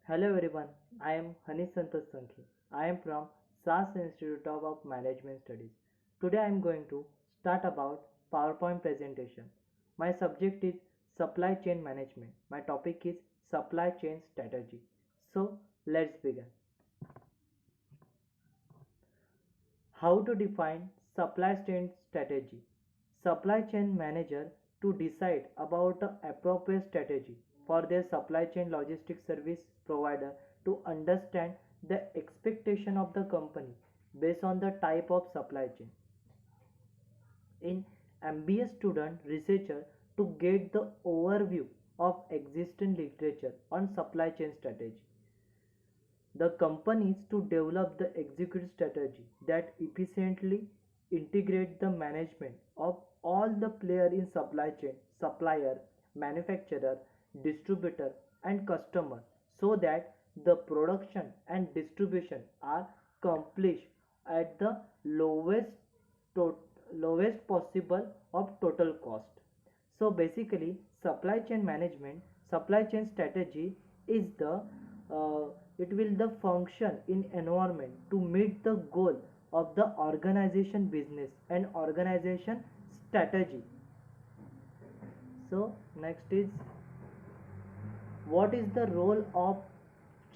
Hello everyone, I am Hanis Santosh Sankhi. I am from SAS Institute of Management Studies. Today I am going to start about PowerPoint presentation. My subject is supply chain management. My topic is supply chain strategy. So let's begin. How to define supply chain strategy? Supply chain manager to decide about the appropriate strategy for their supply chain logistics service provider to understand the expectation of the company based on the type of supply chain. In MBA student researcher to get the overview of existing literature on supply chain strategy. The companies to develop the execute strategy that efficiently integrate the management of all the player in supply chain, supplier, manufacturer, distributor and customer so that the production and distribution are accomplished at the to- lowest possible of total cost. So basically supply chain management, supply chain strategy is the it will the function in environment to meet the goal of the organization business and organization strategy. So next is what is the role of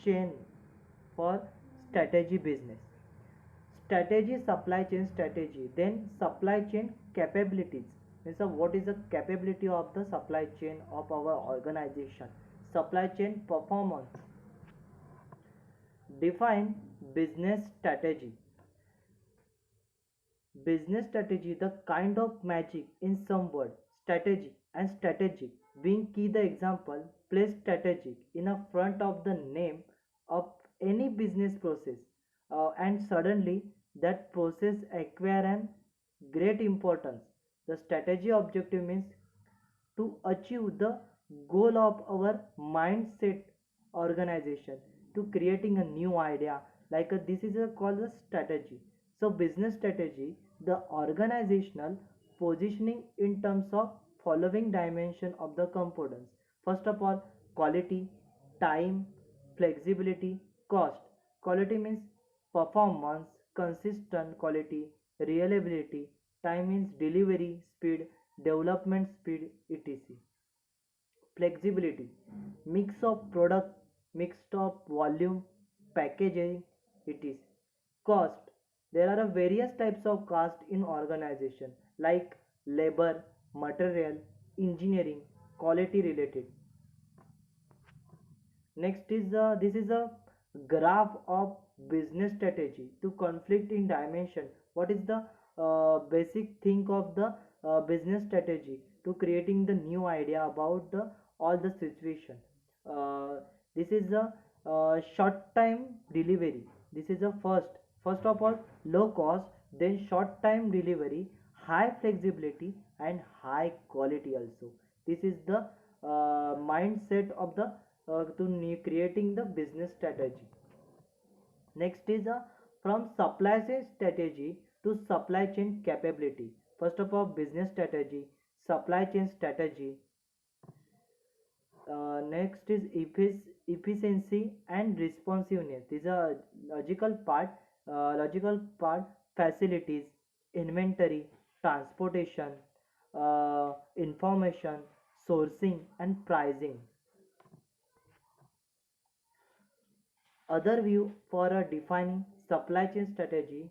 chain for strategy business. Strategy, supply chain strategy, then supply chain capabilities means what is the capability of the supply chain of our organization, supply chain performance. Define business strategy. Business strategy, the kind of magic in some word, strategy and strategic being key the example, place strategic in a front of the name of any business process and suddenly that process acquire an great importance. The strategy objective means to achieve the goal of our mindset organization to creating a new idea like this is called a strategy. So business strategy, the organizational positioning in terms of following dimension of the components. First of all, quality, time, flexibility, cost. Quality means performance, consistent quality, reliability. Time means delivery speed, development speed, etc. Flexibility, mix of product, mixed of volume, packaging, it is. Cost, there are various types of cost in organization like labor, material, engineering, quality related. Next is this is a graph of business strategy to conflict in dimension. What is the basic thing of the business strategy to creating the new idea about the all the situation. Uh, this is the short time delivery. This is the first of all low cost, then short time delivery, high flexibility and high quality also. This is the mindset of the creating the business strategy. Next is from supply chain strategy to supply chain capability. First of all, business strategy, supply chain strategy. Next is efficiency and responsiveness. These are logical part, facilities, inventory, transportation, information, sourcing, and pricing. Other view for a defining supply chain strategy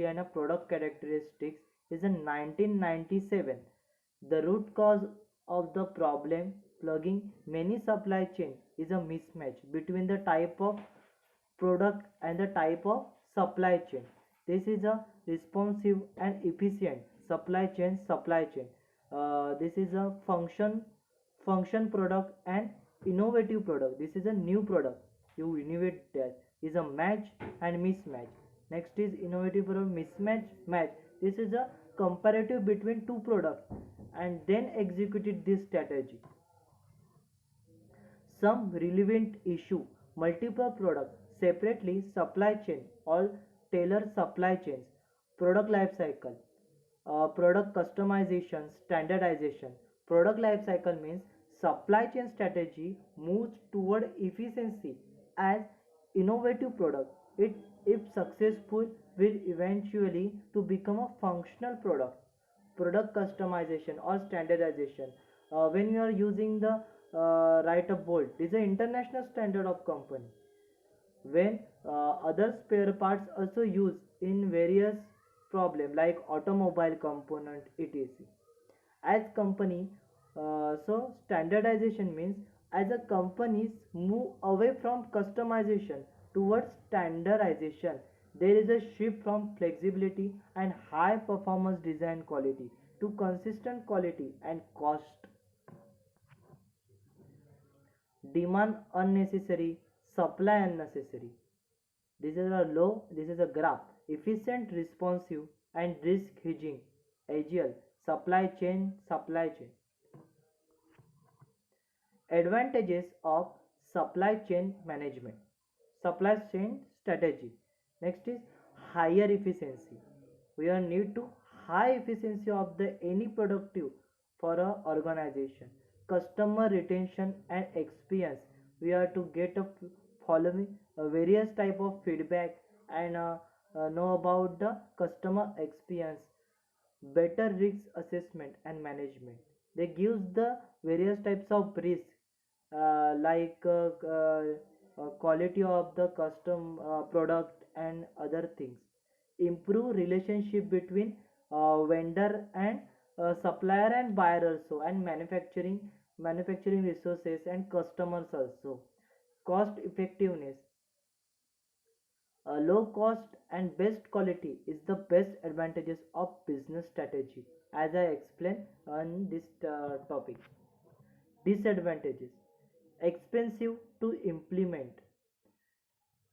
and a product characteristics is in 1997. The root cause of the problem plugging many supply chain is a mismatch between the type of product and the type of supply chain. This is a responsive and efficient supply chain. This is a function product and innovative product. This is a new product you innovate that is a match and mismatch. Next is innovative product, mismatch, match. This is a comparative between two products and then executed this strategy. Some relevant issue, multiple products separately, supply chain or tailored supply chains, product life cycle, product customization, standardization. Product life cycle means Supply chain strategy moves toward efficiency as innovative product. It, if successful, will eventually to become a functional product. Product customization or standardization. When you are using the write up bolt, this is an international standard of company. When other spare parts also used in various problem like automobile component etc. As company, so standardization means as a companies move away from customization towards standardization, there is a shift from flexibility and high performance design quality to consistent quality and cost. Demand unnecessary, supply unnecessary. This is a low, this is a graph. Efficient, responsive, and risk hedging. Agile, supply chain. Advantages of supply chain management. Supply chain strategy. Next is higher efficiency. We are need to high efficiency of the any productive for a organization. Customer retention and experience. We are to get a following various type of feedback and know about the customer experience, better risk assessment and management. They gives the various types of risk quality of the custom product and other things. Improve relationship between vendor and supplier and buyer also, and manufacturing resources and customers also. Cost effectiveness. Low cost and best quality is the best advantages of business strategy, as I explained on this topic. Disadvantages: expensive to implement.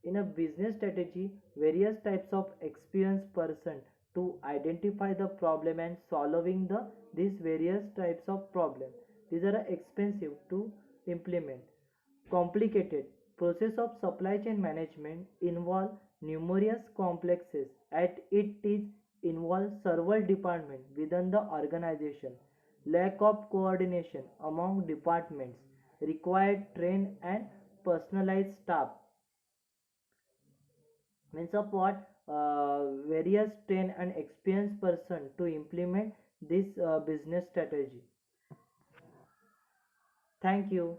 In a business strategy, various types of experienced person to identify the problem and solving these various types of problem. These are expensive to implement. Complicated. Process of supply chain management involve numerous complexes at it is involve several departments within the organization. Lack of coordination among departments required trained and personalized staff. Means of what, various trained and experienced person to implement this business strategy. Thank you.